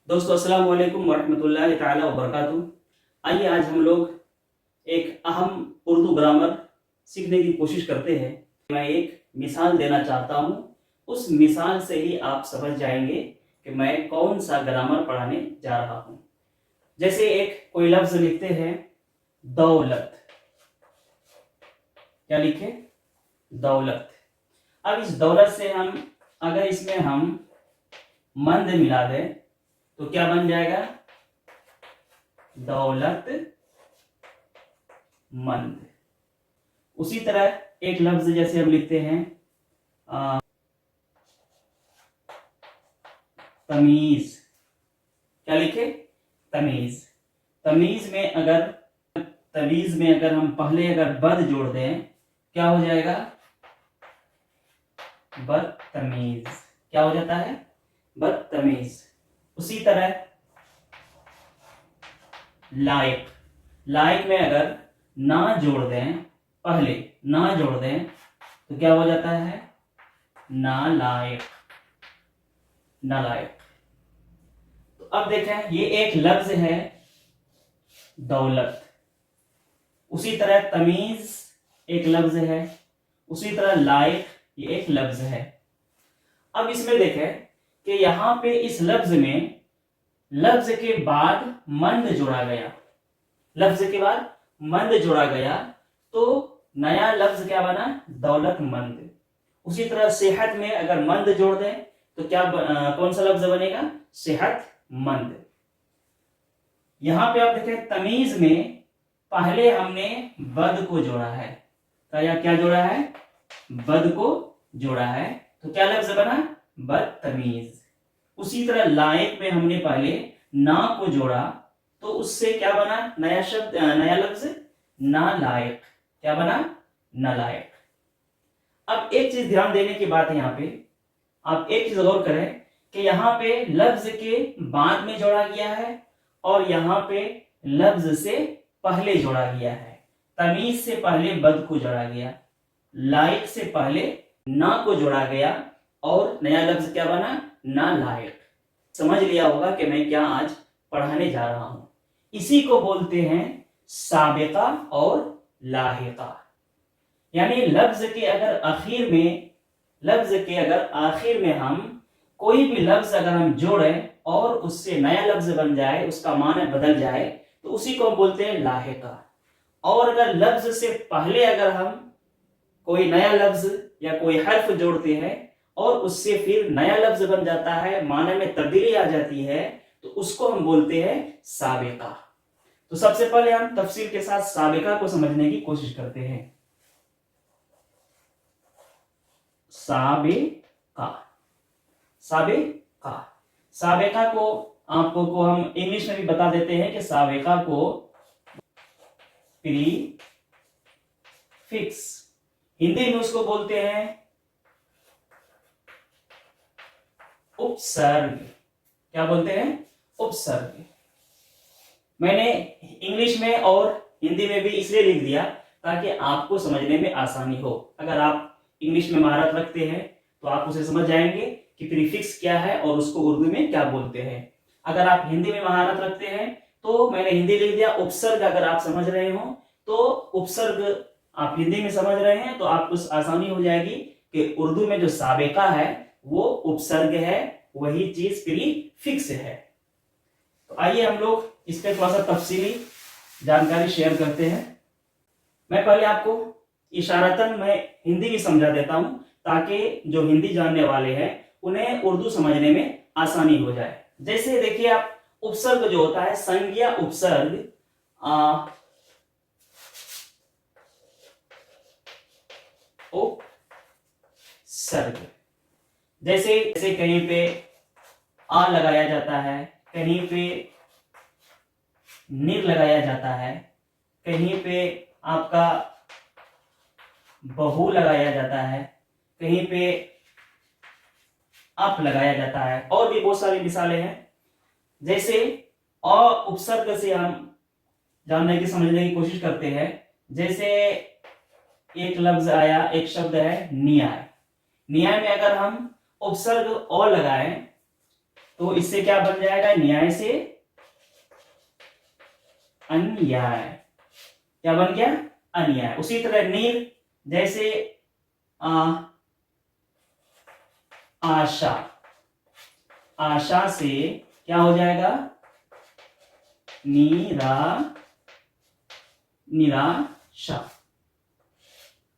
दोस्तों अस्सलाम वालेकुम वरहमतुल्लाहि ताला वबरकातुहू। आइए आज हम लोग एक अहम उर्दू ग्रामर सीखने की कोशिश करते हैं। मैं एक मिसाल देना चाहता हूँ, उस मिसाल से ही आप समझ जाएंगे कि मैं कौन सा ग्रामर पढ़ाने जा रहा हूँ। जैसे एक कोई लफ्ज लिखते हैं दौलत, क्या लिखे? दौलत। अब इस दौलत से हम अगर इसमें हम मंद मिला दें तो क्या बन जाएगा? दौलत मंद। उसी तरह एक लफ्ज जैसे हम लिखते हैं तमीज, क्या लिखे? तमीज। तमीज में अगर हम पहले अगर बद जोड़ दें क्या हो जाएगा? बदतमीज। क्या हो जाता है? बदतमीज। उसी तरह लायक, लायक में अगर ना जोड़ दें, पहले ना जोड़ दें तो क्या हो जाता है? नालायक। नालायक। तो अब देखें ये एक लफ्ज है दौलत, उसी तरह तमीज एक लफ्ज है, उसी तरह लायक ये एक लफ्ज है। अब इसमें देखें कि यहां पे इस लफ्ज में लफ्ज के बाद मंद जोड़ा गया, लफ्ज के बाद मंद जोड़ा गया तो नया लफ्ज क्या बना? दौलतमंद। उसी तरह सेहत में अगर मंद जोड़ दें तो क्या कौन सा लफ्ज बनेगा? सेहतमंद। यहां पे आप देखें तमीज में पहले हमने बद को जोड़ा है, क्या जोड़ा है? बद को जोड़ा है तो क्या लफ्ज बना? बदतमीज। उसी तरह लायक में हमने पहले ना को जोड़ा तो उससे क्या बना? नया शब्द, नया लफ्ज नालायक। क्या बना? नालायक। अब एक चीज ध्यान देने की बात है, यहां पे आप एक चीज गौर करें कि यहां पे लफ्ज के बाद में जोड़ा गया है और यहां पे लफ्ज से पहले जोड़ा गया है। तमीज से पहले बद को जोड़ा गया, लायक से पहले ना को जोड़ा गया और नया लफ्ज क्या बना? नालायक। समझ लिया होगा कि मैं क्या आज पढ़ाने जा रहा हूं। इसी को बोलते हैं साबिका और लाहिका। यानी लफ्ज के अगर आखिर में हम कोई भी लफ्ज अगर हम जोड़ें और उससे नया लफ्ज बन जाए, उसका माने बदल जाए तो उसी को हम बोलते हैं लाहिका। और अगर लफ्ज से पहले अगर हम कोई नया लफ्ज या कोई हर्फ जोड़ते हैं और उससे फिर नया लफ्ज बन जाता है, माने में तब्दीली आ जाती है, तो उसको हम बोलते हैं साबिका। तो सबसे पहले हम तफसील के साथ साबिका को समझने की कोशिश करते हैं। साबिका, साबिका। साबिका को आपको हम इंग्लिश में भी बता देते हैं कि साबिका को प्रीफिक्स, हिंदी में उसको बोलते हैं उपसर्ग। क्या बोलते हैं? उपसर्ग। मैंने इंग्लिश में और हिंदी में भी इसलिए लिख दिया ताकि आपको समझने में आसानी हो। अगर आप इंग्लिश में महारत रखते हैं तो आप उसे समझ जाएंगे कि प्रीफिक्स क्या है और उसको उर्दू में क्या बोलते हैं। अगर आप हिंदी में महारत रखते हैं तो मैंने हिंदी लिख दिया उपसर्ग। अगर आप समझ रहे हो तो उपसर्ग आप हिंदी में समझ रहे हैं तो आपको आसानी हो जाएगी कि उर्दू में जो साबिका है वो उपसर्ग है, वही चीज प्रीफिक्स है। तो आइए हम लोग इस पे थोड़ा सा तफसीली जानकारी शेयर करते हैं। मैं पहले आपको इशारतन मैं हिंदी भी समझा देता हूं ताकि जो हिंदी जानने वाले हैं उन्हें उर्दू समझने में आसानी हो जाए। जैसे देखिए आप, उपसर्ग जो होता है संज्ञा उपसर्ग, उपसर्ग। जैसे कहीं पे आ लगाया जाता है, कहीं पे निर लगाया जाता है, कहीं पे आपका बहु लगाया जाता है, कहीं पे अप लगाया जाता है, और भी बहुत सारी मिसालें हैं। जैसे अ उपसर्ग से हम जानने की समझने की कोशिश करते हैं। जैसे एक लफ्ज आया, एक शब्द है न्याय। न्याय में अगर हम उपसर्ग अ लगाएं तो इससे क्या बन जाएगा, न्याय से अन्याय। क्या बन गया, अन्याय। उसी तरह नीर, जैसे आशा, आशा से क्या हो जाएगा, निराशा,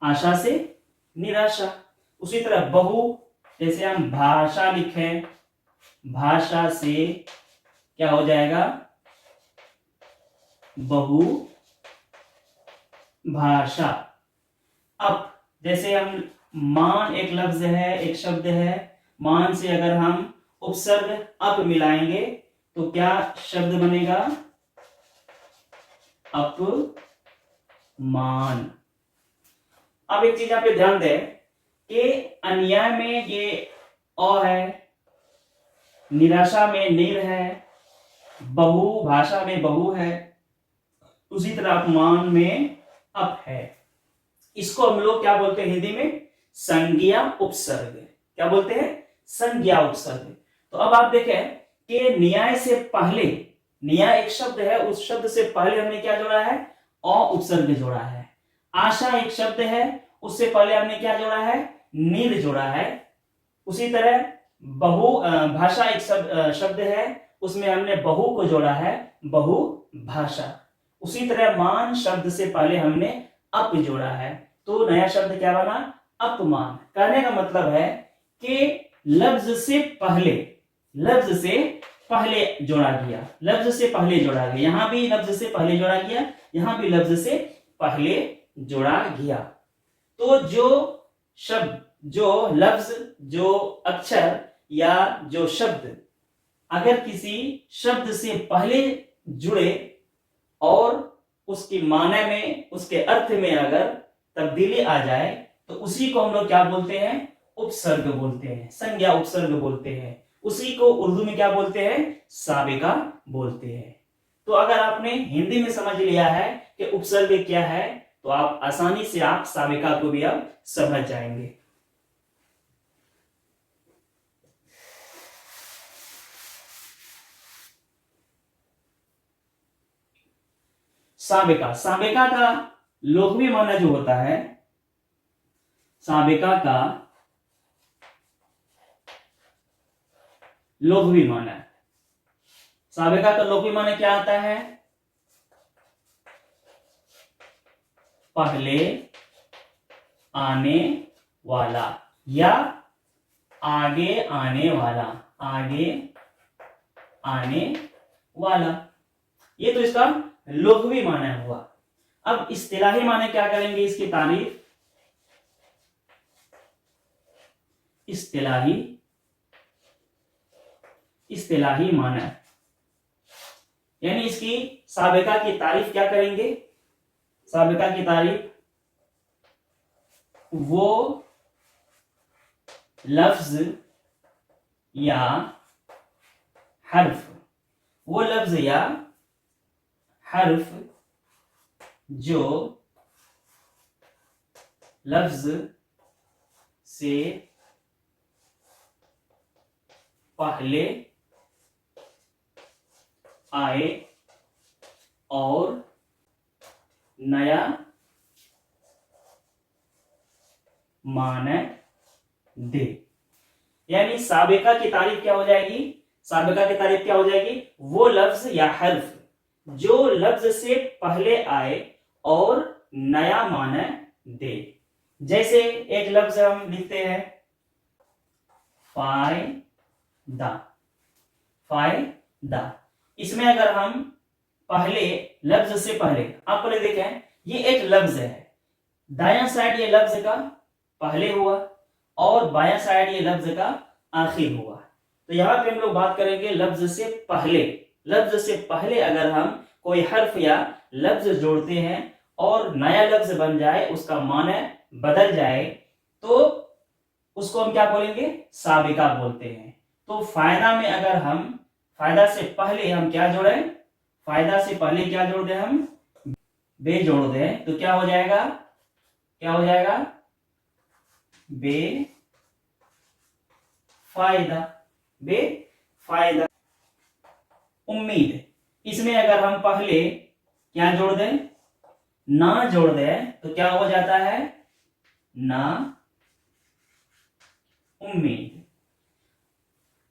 आशा से निराशा। उसी तरह बहु, जैसे हम भाषा लिखें, भाषा से क्या हो जाएगा, बहु भाषा। अब जैसे हम मान एक लफ्ज है, एक शब्द है, मान से अगर हम उपसर्ग अप मिलाएंगे तो क्या शब्द बनेगा, अपमान। अब एक चीज यहाँ पे ध्यान दें कि अन्याय में ये अ है, निराशा में निर है, बहु भाषा में बहु है, उसी तरह अपमान में अप है। इसको हम लोग क्या बोलते हैं हिंदी में, संज्ञा उपसर्ग। क्या बोलते हैं, संज्ञा उपसर्ग। तो अब आप देखें कि न्याय से पहले, न्याय एक शब्द है, उस शब्द से पहले हमने क्या जोड़ा है, अ उपसर्ग जोड़ा है। आशा एक शब्द है, उससे पहले हमने क्या जोड़ा है, नीर जोड़ा है। उसी तरह बहु भाषा एक शब्द है, उसमें हमने बहु को जोड़ा है, बहु भाषा। उसी तरह मान शब्द से पहले हमने अप जोड़ा है, तो नया शब्द क्या बना, अपमान। कहने का मतलब है कि लफ्ज से पहले, लफ्ज से पहले जोड़ा गया, लफ्ज से पहले जोड़ा गया, यहां भी लफ्ज से पहले जोड़ा गया, यहां भी लफ्ज से पहले जोड़ा गया। तो जो शब्द, जो लफ्ज, जो अक्षर या जो शब्द अगर किसी शब्द से पहले जुड़े और उसके माने में, उसके अर्थ में अगर तब्दीली आ जाए तो उसी को हम लोग क्या बोलते हैं, उपसर्ग बोलते हैं, संज्ञा उपसर्ग बोलते हैं। उसी को उर्दू में क्या बोलते हैं, साबिका बोलते हैं। तो अगर आपने हिंदी में समझ लिया है कि उपसर्ग क्या है, तो आप आसानी से आप साबिका को भी अब समझ जाएंगे। साबिका, साबिका का लोकवी माना जो होता है, साबिका का लोकवी माना, साबिका का लोकवी माना क्या आता है, पहले आने वाला या आगे आने वाला, आगे आने वाला। ये तो इसका लोकवी माना हुआ। अब इस्तिलाही माने क्या करेंगे, इसकी तारीफ, इस्तिलाही, इस्तिलाही माना यानी इसकी साबिका की तारीफ क्या करेंगे, साबिका की तारीफ वो लफ्ज या हर्फ, वो लफ्ज या हर्फ जो लफ्ज से पहले आए और नया माने दे। यानी साबिका की तारीफ क्या हो जाएगी, साबिका की तारीफ क्या हो जाएगी, वो लफ्ज या हर्फ जो लफ्ज से पहले आए और नया माने दे। जैसे एक लफ्ज हम लिखते हैं फायदा, फायदा, इसमें अगर हम पहले लफ्ज से पहले, आप पहले देखें ये एक लफ्ज है, दायां साइड ये लफ्ज का पहले हुआ और बायां साइड ये लफ्ज का आखिर हुआ। तो यहां पे हम लोग बात करेंगे लफ्ज से पहले। लफ्ज से पहले अगर हम कोई हर्फ या लफ्ज जोड़ते हैं और नया लफ्ज बन जाए, उसका माने बदल जाए, तो उसको हम क्या बोलेंगे, साबिका बोलते हैं। तो फायदा में अगर हम फायदा से पहले हम क्या जोड़े, फायदा से पहले क्या जोड़ दें, हम बे जोड़ दें, तो क्या हो जाएगा, क्या हो जाएगा, बे फायदा, बे फायदा, उम्मीद। इसमें अगर हम पहले क्या जोड़ दें, ना जोड़ दें, तो क्या हो जाता है, ना उम्मीद।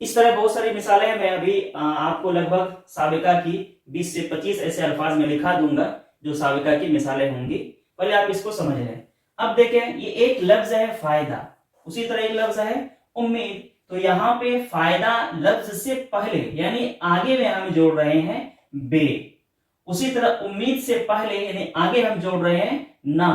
इस तरह बहुत सारी मिसालें हैं। मैं अभी आपको लगभग साबिका की 20 से 25 ऐसे अल्फाज में लिखा दूंगा जो साबिका की मिसालें होंगी, पहले आप इसको समझ लें। अब देखें, ये एक लफ्ज है फायदा, उसी तरह एक लफ्ज है उम्मीद। तो यहाँ पे फायदा लफ्ज से पहले यानी आगे में हम जोड़ रहे हैं बे, उसी तरह उम्मीद से पहले यानी आगे हम जोड़ रहे हैं ना,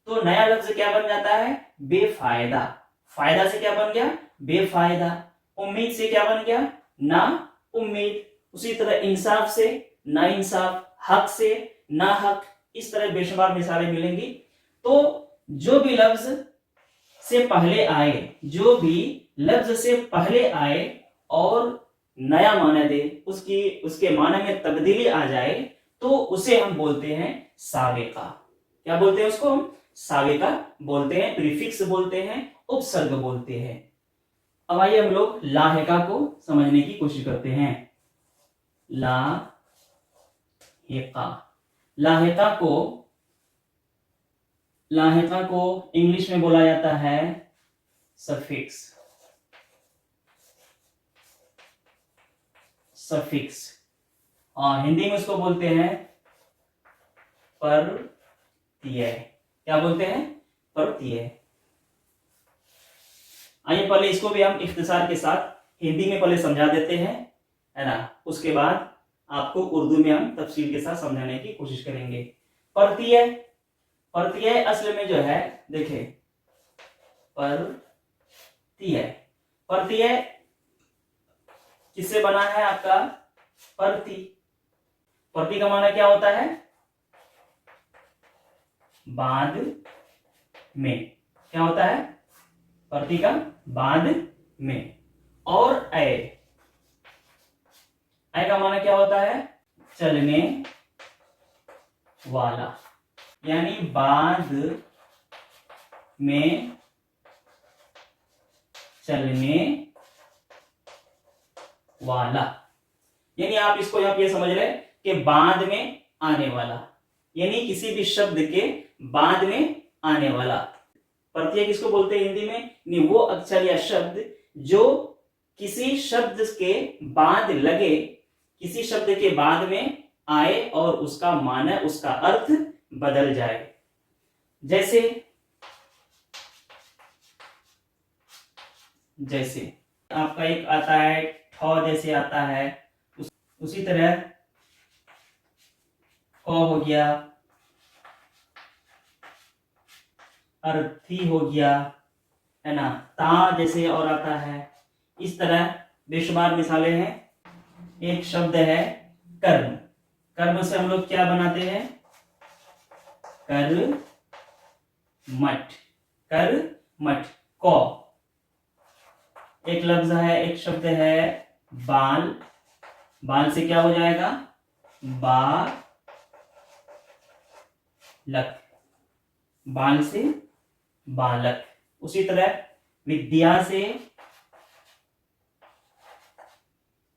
तो नया लफ्ज क्या बन जाता है, बेफायदा। फायदा से क्या बन गया, बेफायदा। उम्मीद से क्या बन गया, ना उम्मीद। उसी तरह इंसाफ से ना इंसाफ, हक से ना हक। इस तरह बेशुमार मिसालें मिलेंगी। तो जो भी लफ्ज से पहले आए, जो भी लफ्ज से पहले आए और नया माना दे, उसके माने में तब्दीली आ जाए, तो उसे हम बोलते हैं साबिका। क्या बोलते हैं उसको हम, साबिका बोलते हैं, प्रीफिक्स बोलते हैं, उपसर्ग बोलते हैं। अब आइए हम लोग लाहिका को समझने की कोशिश करते हैं। लाहिका, लाहिका को इंग्लिश में बोला जाता है सफिक्स। सफिक्स हिंदी में उसको बोलते हैं प्रत्यय। क्या बोलते हैं, प्रत्यय। आइए पहले इसको भी हम इख्तिसार के साथ हिंदी में पहले समझा देते हैं, है ना, उसके बाद आपको उर्दू में हम तफसील के साथ समझाने की कोशिश करेंगे। प्रत्यय, प्रत्यय असल में जो है, देखें, प्रत्यय, प्रत्यय किससे बना है आपका, प्रति। प्रति का माना क्या होता है, बाद में। क्या होता है, प्रति का बाद में। और ऐ का माना क्या होता है, चलने वाला, यानी बाद में चलने वाला। यानी आप इसको यहां पे समझ रहे कि बाद में आने वाला, यानी किसी भी शब्द के बाद में आने वाला। प्रत्यय किसको बोलते हैं हिंदी में, वो अक्षर या शब्द जो किसी शब्द के बाद लगे, किसी शब्द के बाद में आए और उसका माना, उसका अर्थ बदल जाए। जैसे आपका एक आता है ठौ, जैसे आता है, उसी तरह क हो गया, अर्थी हो गया, है ना, ता जैसे और आता है। इस तरह बेशुमार मिसालें हैं। एक शब्द है कर्म, कर्म से हम लोग क्या बनाते हैं, कर मठ, कर मठ। क एक लफ्ज है, एक शब्द है बाल, बाल से क्या हो जाएगा, बालक, बाल से बालक। उसी तरह विद्या से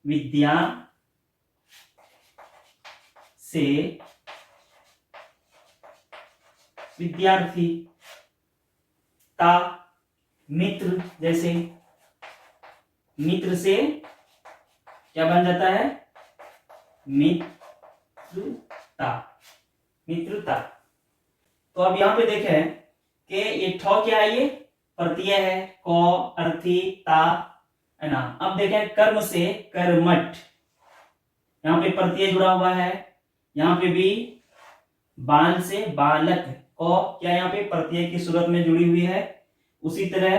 विद्या से विद्यार्थी। ता मित्र, जैसे मित्र से क्या बन जाता है, मित्रता, मित्रता। तो अब यहां पे देखें कि ये ठौ क्या है, ये प्रत्यय है, क, अर्थी, ता, है ना। अब देखें कर्म से कर्मठ, यहाँ पे प्रत्यय जुड़ा हुआ है, यहाँ पे भी बाल से बालक, क क्या यहाँ पे प्रत्यय की सूरत में जुड़ी हुई है। उसी तरह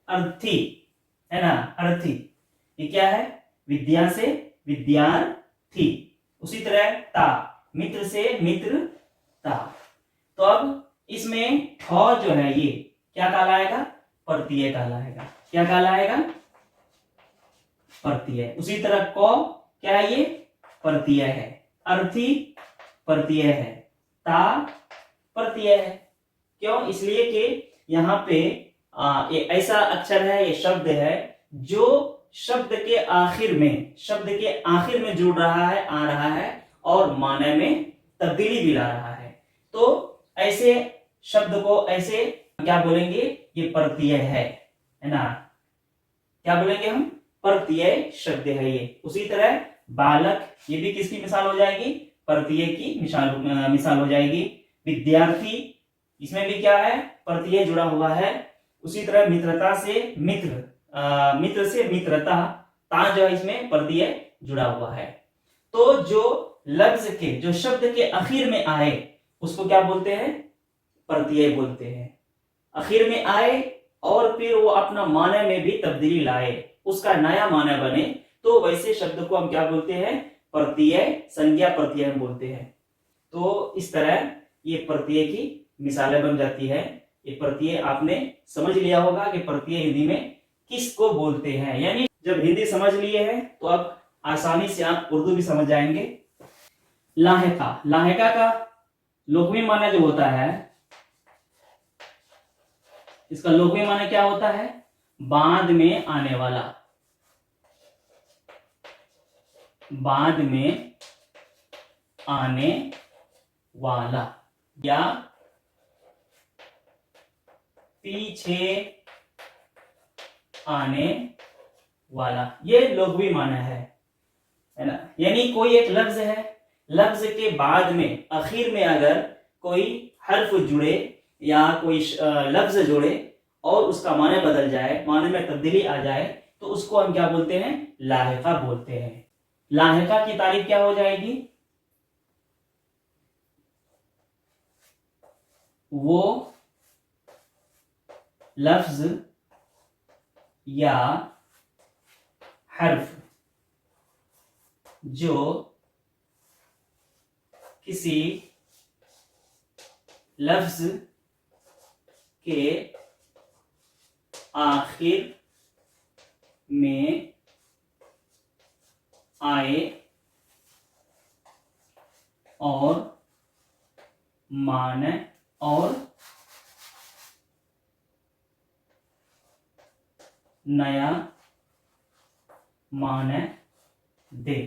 अर्थी, है ना, अर्थी, ये क्या है, विद्या से विद्यार्थी। उसी तरह ता, मित्र से मित्रता। तो अब इसमें ठौ जो है ये क्या कहलाएगा, प्रत्यय कहलाएगा। क्या कहलाएगा, प्रत्यय। उसी तरह क क्या है, ये प्रत्यय है, अर्थी प्रत्यय है, ता प्रत्यय है। क्यों, इसलिए कि यहाँ पे ये ऐसा अक्षर है, ये शब्द है जो शब्द के आखिर में जुड़ रहा है, आ रहा है और माने में तब्दीली भी ला रहा है। तो ऐसे शब्द को ऐसे क्या बोलेंगे, ये प्रत्यय है ना, क्या बोलेंगे हम, प्रत्यय शब्द है ये। उसी तरह बालक, ये भी किसकी मिसाल हो जाएगी, प्रत्यय की मिसाल हो जाएगी। विद्यार्थी, इसमें भी क्या है, प्रत्यय जुड़ा हुआ है। उसी तरह मित्रता से मित्र, मित्र से मित्रता, ता जो है इसमें प्रत्यय जुड़ा हुआ है। तो जो लफ्ज के, जो शब्द के आखिर में आए उसको क्या बोलते हैं, प्रत्यय बोलते हैं। आखिर में आए और फिर वो अपना माने में भी तब्दीली लाए, उसका नया माना बने, तो वैसे शब्द को हम क्या बोलते हैं, प्रत्यय, संज्ञा प्रत्यय हम बोलते हैं। तो इस तरह ये प्रत्यय की मिसालें बन जाती है। ये प्रत्यय आपने समझ लिया होगा कि प्रत्यय हिंदी में किसको बोलते हैं। यानी जब हिंदी समझ लिए हैं तो अब आसानी से आप उर्दू भी समझ जाएंगे। लाहिका, लाहिका का लुग़वी माना जो होता है, इसका लुग़वी माना क्या होता है, बाद में आने वाला, बाद में आने वाला या पीछे आने वाला, ये लुग़वी माना है ना। यानी कोई एक लफ्ज है, लफ्ज के बाद में आखिर में अगर कोई हर्फ जुड़े या कोई लफ्ज जुड़े और उसका माने बदल जाए, माने में तब्दीली आ जाए, तो उसको हम क्या बोलते हैं, लाहिका बोलते हैं। लाहिका की तारीफ क्या हो जाएगी, वो लफ्ज या हर्फ जो किसी लफ्ज के आखिर में आए और माने और नया माने दे।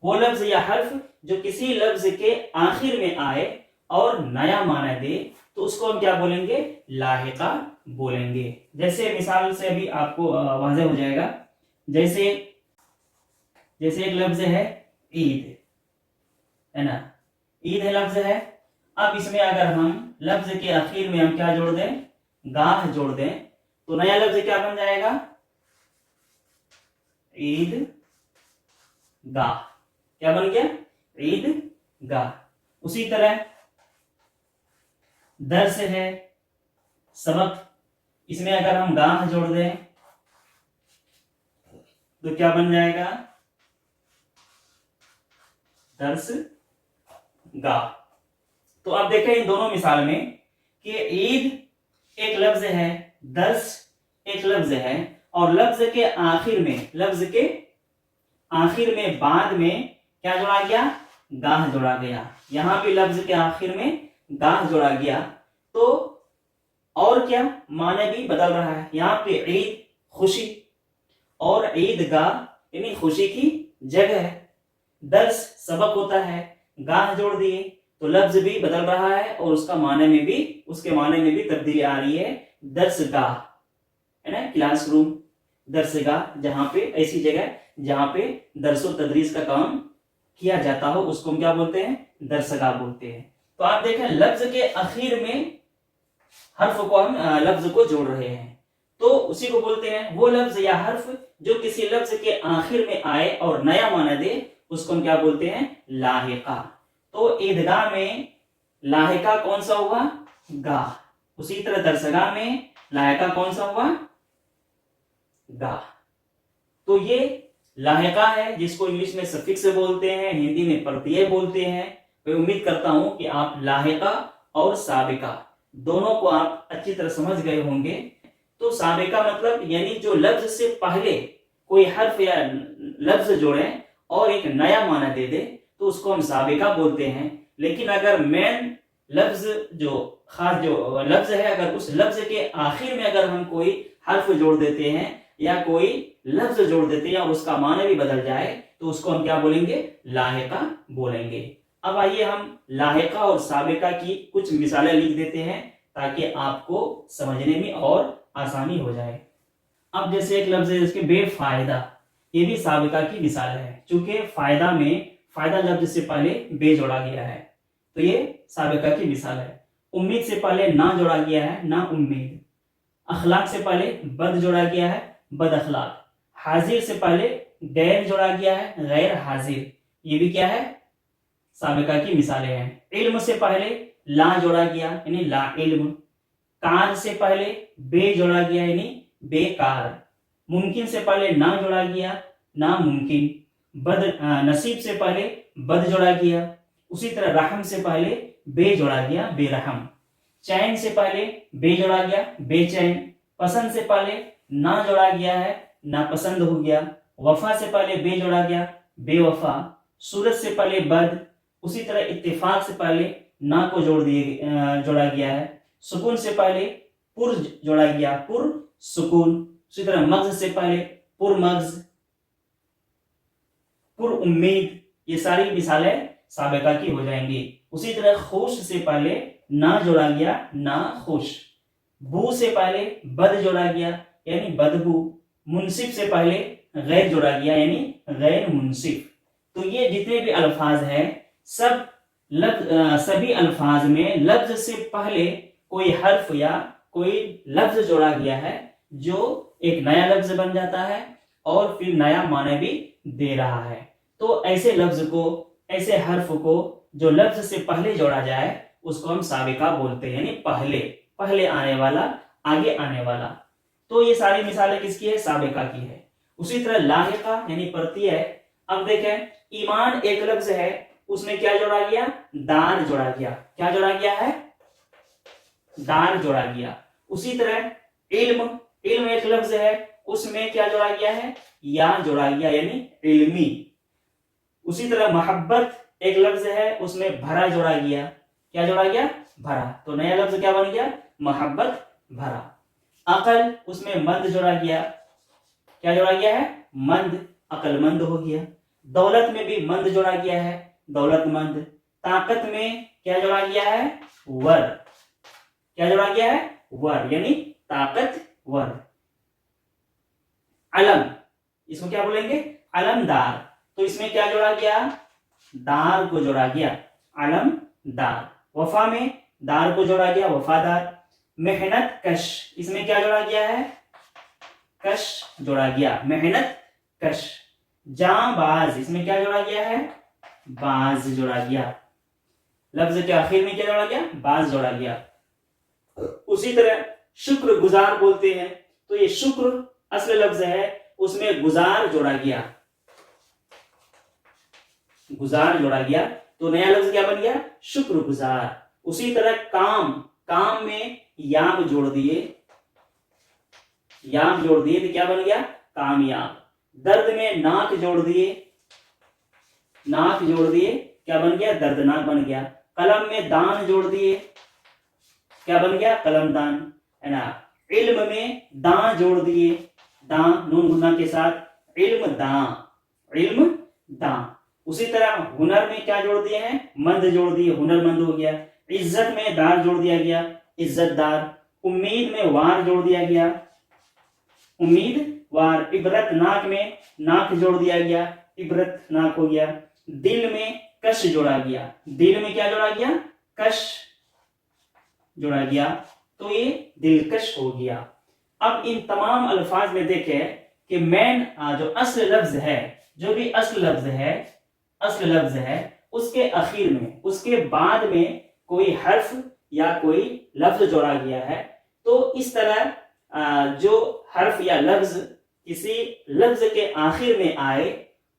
वो लफ्ज या हर्फ जो किसी लफ्ज के आखिर में आए और नया माना दे, तो उसको हम क्या बोलेंगे, लाहिका बोलेंगे। जैसे मिसाल से अभी आपको वाज़ेह हो जाएगा। जैसे एक लफ्ज है ईद, है ना, ईद है लफ्ज है। अब इसमें अगर हम लफ्ज के आखिर में हम क्या जोड़ दें, गाह जोड़ दें, तो नया लफ्ज क्या बन जाएगा, ईद गाह। क्या बन गया, ईद गाह। उसी तरह दर्स है, सबक, इसमें अगर हम गाह जोड़ दें तो क्या बन जाएगा, दर्स गाह। तो आप देखें इन दोनों मिसाल में कि ईद एक लफ्ज है, दर्स एक लफ्ज है, और लफ्ज के आखिर में बाद में क्या जोड़ा गया, गाह जोड़ा गया। यहां भी लफ्ज के आखिर में गाह जोड़ा गया, तो और क्या, माने भी बदल रहा है। यहाँ पे ईद खुशी और ईदगाह यानी खुशी की जगह है। दर्स सबक होता है, गाह जोड़ दिए तो लफ्ज भी बदल रहा है और उसके माने में भी तब्दीली आ रही है। दर्सगाह है ना, क्लासरूम, दर्सगाह, जहां पे ऐसी जगह जहां पे दरसो तदरीस का काम किया जाता हो, उसको हम क्या बोलते हैं, दर्सगाह बोलते हैं। तो आप देखें लफ्ज के आखिर में हर्फ को हम लफ्ज को जोड़ रहे हैं, तो उसी को बोलते हैं, वो लफ्ज या हर्फ जो किसी लफ्ज के आखिर में आए और नया माना दे, उसको हम क्या बोलते हैं, लाहिका। तो ईदगाह में लाहिका कौन सा हुआ, गाह। उसी तरह दरसगाह में लाहिका कौन सा हुआ, गाह। तो ये लाहिका है, जिसको इंग्लिश में सफिक्स बोलते हैं, हिंदी में प्रत्यय बोलते हैं। मैं उम्मीद करता हूं कि आप लाहिका और साबिका दोनों को आप अच्छी तरह समझ गए होंगे। तो साबिका मतलब यानी जो लफ्ज से पहले कोई हर्फ या लफ्ज जोड़े और एक नया माना दे दे, तो उसको हम साबिका बोलते हैं। लेकिन अगर मेन लफ्ज जो खास जो लफ्ज है, अगर उस लफ्ज के आखिर में अगर हम कोई हर्फ जोड़ देते हैं या कोई लफ्ज जोड़ देते हैं और उसका माना भी बदल जाए तो उसको हम क्या बोलेंगे, लाहिका बोलेंगे। अब आइए हम लाहिका और साबिका की कुछ मिसालें लिख देते हैं ताकि आपको समझने में और आसानी हो जाए। अब जैसे एक लफ्ज है इसके बेफायदा, ये भी साबिका की मिसाल है। चूंकि फायदा में फायदा लफ्ज से पहले बे जोड़ा गया है तो ये साबिका की मिसाल है। उम्मीद से पहले ना जोड़ा गया है, ना उम्मीद। अखलाक से पहले बद जोड़ा गया है, बद अखलाक। हाजिर से पहले गैर जोड़ा गया है, गैर हाजिर। ये भी क्या है, साबिका की मिसालें हैं। इल्म से पहले ला जोड़ा गया यानी ला इल्म। कार से पहले बे जोड़ा गया यानी बेकार। मुमकिन से पहले ना जोड़ा गया, ना मुमकिन। बद नसीब से पहले बद जोड़ा गया। उसी तरह रहम से पहले बे जोड़ा गया, बेरहम। चैन से पहले बे जोड़ा गया, बेचैन। पसंद से पहले ना जोड़ा गया है, ना पसंद हो गया। वफा से पहले बे जोड़ा गया, बेवफा। सूरत से पहले बद। उसी तरह इत्तेफाक से पहले ना को जोड़ा गया है। सुकून से पहले पुर जोड़ा गया, पुर सुकून। उसी तरह मग्ज से पहले पुर मग्ज, पुर उम्मीद। ये सारी मिसालें साबिका की हो जाएंगी। उसी तरह खुश से पहले ना जोड़ा गया, ना खुश। बू से पहले बद जोड़ा गया यानी बदबू। मुनसिफ से पहले गैर जोड़ा गया यानी गैर मुनसिफ। तो ये जितने भी अल्फाज हैं सभी अल्फाज में लफ्ज से पहले कोई हर्फ या कोई लफ्ज जोड़ा गया है जो एक नया लफ्ज बन जाता है और फिर नया माने भी दे रहा है। तो ऐसे लफ्ज को, ऐसे हर्फ को जो लफ्ज से पहले जोड़ा जाए उसको हम साबिका बोलते हैं, यानी पहले आने वाला, आगे आने वाला। तो ये सारी मिसालें किसकी है, साबिका की है। उसी तरह लाहिका यानी प्रत्यय। अब देखें, ईमान एक लफ्ज है, उसमें क्या जोड़ा गया, दार जोड़ा गया। क्या जोड़ा गया है, दार जोड़ा गया। उसी तरह इल्म एक लफ्ज है, उसमें क्या जोड़ा गया है, या जोड़ा गया यानी इल्मी। उसी तरह मोहब्बत एक लफ्ज है, उसमें भरा जोड़ा गया। क्या जोड़ा गया, भरा। तो नया लफ्ज क्या बन गया, मोहब्बत भरा। अकल, उसमें मंद जोड़ा गया। क्या जोड़ा गया है, मंद, अकलमंद हो गया। दौलत में भी मंद जोड़ा गया है, दौलतमंद। ताकत में क्या जोड़ा गया है, वर। क्या जोड़ा गया है, वर यानी ताकतवर। अलम, इसको क्या बोलेंगे, अलमदार। तो इसमें क्या जोड़ा गया, दार को जोड़ा गया, अलमदार। वफा में दार को जोड़ा गया, वफादार। मेहनत कश, इसमें क्या जोड़ा गया है, कश जोड़ा गया, मेहनत कश। जांबाज, इसमें क्या जोड़ा गया है, बाज जोड़ा गया। लफ्ज के आखिर में क्या जोड़ा गया, बाज जोड़ा गया। उसी तरह शुक्र गुजार बोलते हैं, तो ये शुक्र असल लफ्ज है, उसमें गुजार जोड़ा गया, गुजार जोड़ा गया। तो नया लफ्ज क्या बन गया, शुक्र गुजार। उसी तरह काम में याम जोड़ दिए, तो क्या बन गया, कामयाब। दर्द में नाक जोड़ दिए, क्या बन गया, दर्दनाक बन गया। कलम में दान जोड़ दिए, क्या बन गया, कलमदान, है ना। इल्म में दां जोड़ दिए, दां नून गुन्ना के साथ, इल्म दां। उसी तरह हुनर में क्या जोड़ दिए हैं, मंद जोड़ दिए, हुनरमंद हो गया। इज्जत में दार जोड़ दिया गया, इज्जतदार। उम्मीद में वार जोड़ दिया गया, उम्मीदवार। इबरतनाक में नाक जोड़ दिया गया, इबरतनाक हो गया। दिल में कश जोड़ा गया, दिल में क्या जोड़ा गया, कश जोड़ा गया, तो ये दिलकश हो गया। अब इन तमाम अल्फाज में देखें कि मेन जो असल लफ्ज है, जो भी असल लफ्ज है उसके आखिर में, उसके बाद में कोई हर्फ या कोई लफ्ज जोड़ा गया है। तो इस तरह जो हर्फ या लफ्ज किसी लफ्ज के आखिर में आए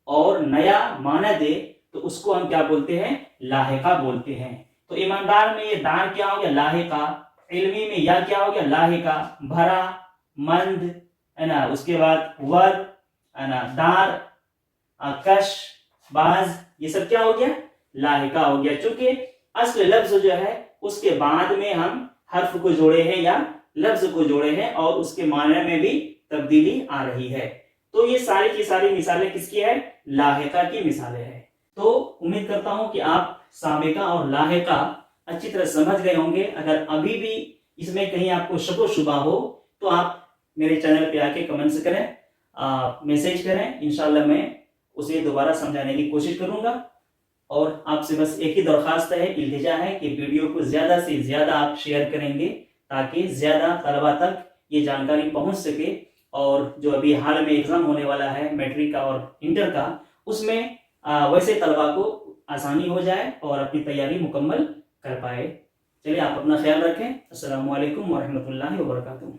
और नया माना दे तो उसको हम क्या बोलते हैं, लाहिका बोलते हैं। तो ईमानदार में ये दार क्या हो गया, लाहिका। इल्मी में या क्या हो गया, लाहिका। भरा, मंद, है ना। उसके बाद वर, है ना, दार, कश, बाज, ये सब क्या हो गया, लाहिका हो गया। चूंकि असल लफ्ज जो है उसके बाद में हम हर्फ को जोड़े हैं या लफ्ज को जोड़े हैं और उसके माने में भी तब्दीली आ रही है। तो ये सारी की सारी मिसालें किसकी है? लाहिका की मिसालें हैं। तो उम्मीद करता हूं कि आप साबिका और लाहिका अच्छी तरह समझ गए होंगे। अगर अभी भी इसमें कहीं आपको शको शुबा हो तो आप मेरे चैनल पे आके कमेंट्स करें, मैसेज करें, इंशाल्लाह मैं उसे दोबारा समझाने की कोशिश करूंगा। और आपसे बस एक ही दरख्वास्त है, इल्तिजा है कि वीडियो को ज्यादा से ज्यादा आप शेयर करेंगे ताकि ज्यादा तलबा तक ये जानकारी पहुंच सके। और जो अभी हाल में एग्जाम होने वाला है मैट्रिक का और इंटर का, उसमें वैसे तलबा को आसानी हो जाए और अपनी तैयारी मुकम्मल कर पाए। चलिए, आप अपना ख्याल रखें। अस्सलामु अलैकुम वरहमतुल्लाहि वबरकातुहू।